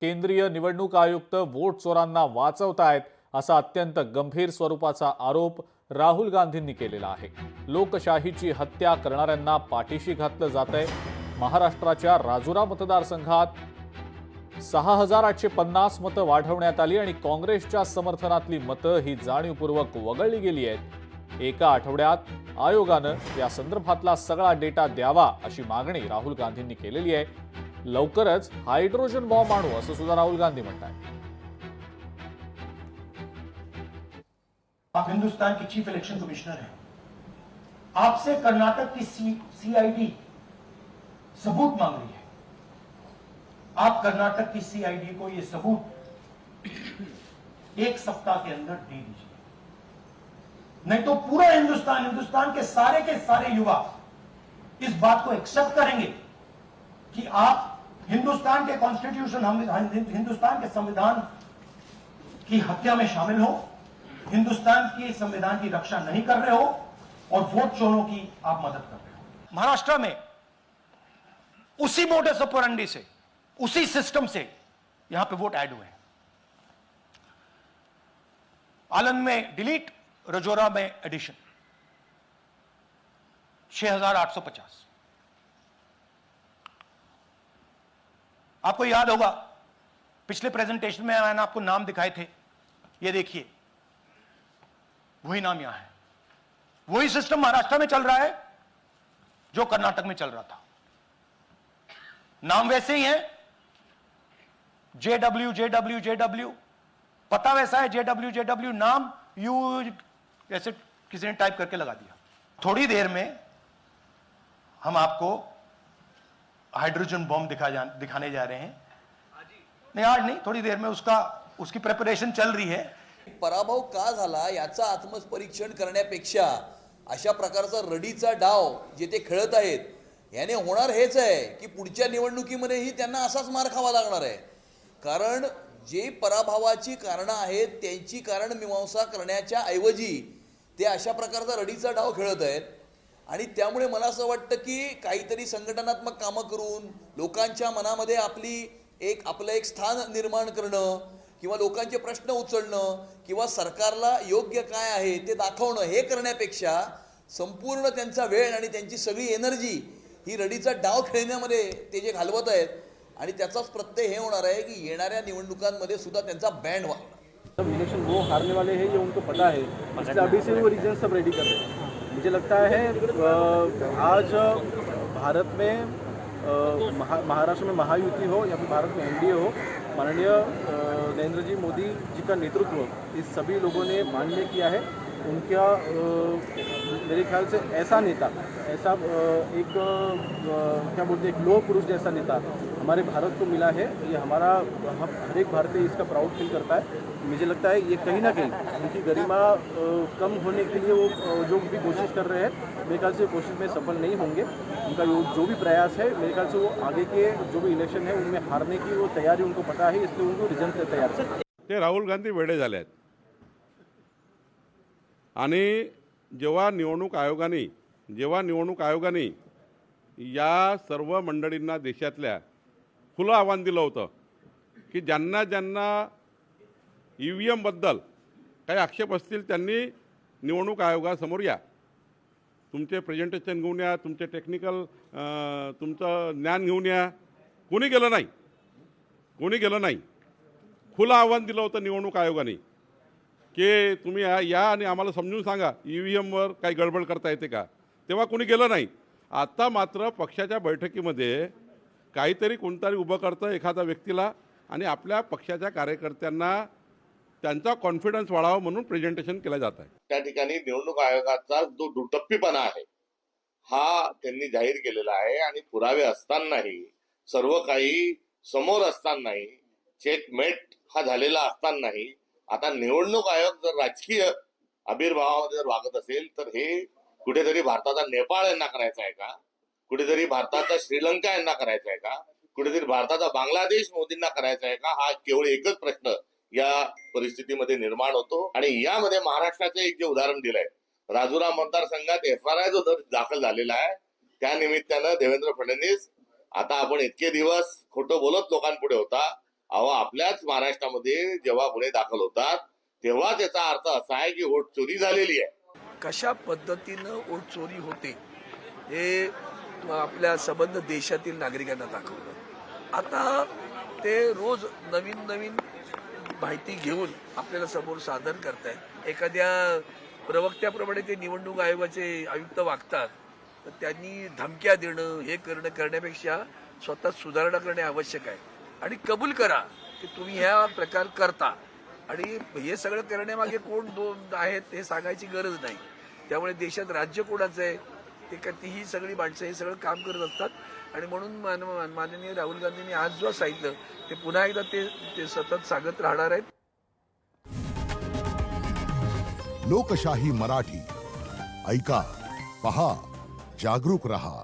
केंद्रीय निवडणूक आयुक्त वोट चोरांना वाचवतायत असा अत्यंत गंभीर स्वरूपाचा आरोप राहुल गांधींनी केलेला आहे। लोकशाहीची हत्या करणाऱ्यांना पाठीशी घातलं जातंय। महाराष्ट्राच्या राजुरा मतदारसंघात 6,850 मतं वाढवण्यात आली आणि काँग्रेसच्या समर्थनातली मतं ही जाणीवपूर्वक वगळली गेली आहेत। एका आठवड्यात आयोगानं या संदर्भातला सगळा डेटा द्यावा अशी मागणी राहुल गांधींनी केलेली आहे। लवकरच हायड्रोजन बॉम्ब आणू असं सुद्धा राहुल गांधी म्हणतात। आप हिंदुस्तान के चीफ इलेक्शन कमिश्नर हैं। आपसे कर्नाटक की सीआईडी सबूत मांग रही है। आप कर्नाटक की सीआईडी को ये सबूत एक सप्ताह के अंदर दे दीजिए, नहीं तो पूरा हिंदुस्तान के सारे युवा इस बात को एक्सेप्ट करेंगे कि आप हिंदुस्तान के कॉन्स्टिट्यूशन, हिंदुस्तान के संविधान की हत्या में शामिल हो, हिंदुस्तान की संविधान की रक्षा नहीं कर रहे हो और वोट चोरों की आप मदद कर रहे हो। महाराष्ट्र में उसी मोडस ऑपरेंडी से, उसी सिस्टम से यहां पे वोट ऐड हुए हैं। आलंद में डिलीट, रजौरा में एडिशन, 6,850। आपको याद होगा पिछले प्रेजेंटेशन में मैंने आपको नाम दिखाए थे, ये देखिए वही नाम यहां है। वही सिस्टम महाराष्ट्र में चल रहा है जो कर्नाटक में चल रहा था। नाम वैसे ही है, जेडब्ल्यू जेडब्ल्यू जेडब्ल्यू, पता वैसा है जेडब्ल्यू जेडब्ल्यू, नाम यू ऐसे किसी ने टाइप करके लगा दिया। थोड़ी देर में हम आपको हाइड्रोजन बॉम्ब दिखाने जा रहे हैं। नहीं आज नहीं, थोड़ी देर में उसकी प्रिपरेशन चल रही है। पराभव का झाला याचा आत्मपरीक्षण करण्यापेक्षा अशा प्रकारचा रडीचा डाव जे ते खेळत आहेत याने होणार हेच आहे की पुढच्या निवडणुकीमध्येही त्यांना असाच मार खावा लागणार आहे। कारण जे पराभवाची कारणं आहेत त्यांची कारण मीमांसा करण्याच्या ऐवजी ते अशा प्रकारचा रडीचा डाव खेळत आहेत आणि त्यामुळे मला असं वाटतं की काहीतरी संघटनात्मक कामं करून लोकांच्या मनामध्ये आपलं एक स्थान निर्माण करणं किंवा लोकांचे प्रश्न उचलणं किंवा सरकारला योग्य काय आहे ते दाखवणं हे करण्यापेक्षा संपूर्ण त्यांचा वेळ आणि त्यांची सगळी एनर्जी ही रडीचा डाव खेळण्यामध्ये ते जे घालवत आहेत आणि त्याचाच प्रत्यय हे होणार आहे की येणाऱ्या निवडणुकांमध्ये सुद्धा त्यांचा बँड वागणार। सब इलेक्शन वो हारने वाले हैं, ये उनको पता है, इसलिए अभी से वो रीजन सब रेडी कर रहे हैं। मुझे लगता है आज भारत में महाराष्ट्र में महायुति हो या फिर भारत में एनडीए हो, माननीय नरेंद्र जी मोदी जी का नेतृत्व इस सभी लोगों ने मान्य किया है। उनका मेरे ख्याल से ऐसा नेता, ऐसा एक क्या बोलते हैं, एक लोह पुरुष जैसा नेता हमारे भारत को मिला है। ये हमारा हर एक भारतीय इसका प्राउड फील करता है। मुझे लगता है ये कहीं ना कहीं उनकी गरिमा कम होने के लिए वो जो भी कोशिश कर रहे हैं, मेरे ख्याल से कोशिश में सफल नहीं होंगे। उनका जो भी प्रयास है, मेरे ख्याल से वो आगे के जो भी इलेक्शन है उनमें हारने की वो तैयारी उनको पता है, इसलिए उनको रिजल्ट तैयार है। ते राहुल गांधी वेडे झाले आहेत आणि जेव्हा निवडणूक आयोगाने या सर्व मंडळींना देशातल्या खुलं आव्हान दिलं होतं की ज्यांना EVM बद्दल काही आक्षेप असतील त्यांनी निवडणूक आयोगासमोर या, तुमचे प्रेझेंटेशन घेऊन या, तुमचे टेक्निकल तुमचं ज्ञान घेऊन या। कोणी गेलं नाही। खुलं आव्हान दिलं होतं निवडणूक आयोगाने की तुम्ही या आणि आम्हाला समजून सांगा EVMवर काही गडबड करता येते का। तेव्हा कोणी गेलं नाही। आता मात्र पक्षाच्या बैठकीमध्ये काहीतरी कोणतरी उभं करतं एखाद्या व्यक्तीला आणि आपल्या पक्षाच्या कार्यकर्त्यांना त्यांचा कॉन्फिडन्स वाढावा म्हणून प्रेझेंटेशन केलं जात आहे। त्या ठिकाणी निवडणूक आयोगाचा जो दुटप्पीपणा आहे हा त्यांनी जाहीर केलेला आहे आणि पुरावे असतानाही, सर्व काही समोर असतानाही, चेकमेट हा झालेला असतानाही आता निवडणूक आयोग जर राजकीय आविर्भावामध्ये जर वागत असेल तर हे कुठेतरी भारताचा नेपाळ यांना करायचा आहे का, कुठेतरी भारताचा श्रीलंका यांना करायचा आहे का, कुठेतरी भारताचा बांगलादेश मोदींना करायचा आहे का, हा केवळ एकच प्रश्न या परिस्थितीमध्ये निर्माण होतो। आणि यामध्ये महाराष्ट्राचे एक जे उदाहरण दिलंय, राजुरा मतदारसंघात FRI जो दाखल झालेला आहे त्या निमित्तानं देवेंद्र फडणवीस, आता आपण इतके दिवस खोटं बोलत लोकांपुढे होता, अहो आपल्याच महाराष्ट्रामध्ये जेव्हा गुन्हे दाखल होतात तेव्हा त्याचा अर्थ असा आहे की वोट चोरी झालेली आहे. कशा पद्धतीनं वोट चोरी होते हे आपल्या संबंध देशातील नागरिकांना दाखवलं. आता ते रोज नवीन नवीन माहिती घेऊन आपल्याला समोर सादर करतायत. एखाद्या प्रवक्त्याप्रमाणे ते निवडणूक आयोगाचे आयुक्त वागतात, तर त्यांनी धमक्या देणं हे करण्यापेक्षा स्वतः सुधारणा करणे आवश्यक आहे. आणि कबूल करा की तुम्ही ह्या प्रकार करता, आणि हे सगळं करण्यामागे कोण दोन आहेत हे सांगायची गरज नाही. त्यामुळे देशात राज्य कोणाचं आहे ते ही सगळी माणसं हे सगळं काम करत असतात. आणि म्हणून माननीय राहुल गांधींनी आज जो सांगितलं ते पुन्हा एकदा ते सतत सांगत राहणार आहेत. लोकशाही मराठी ऐका, पहा, जागरूक रहा.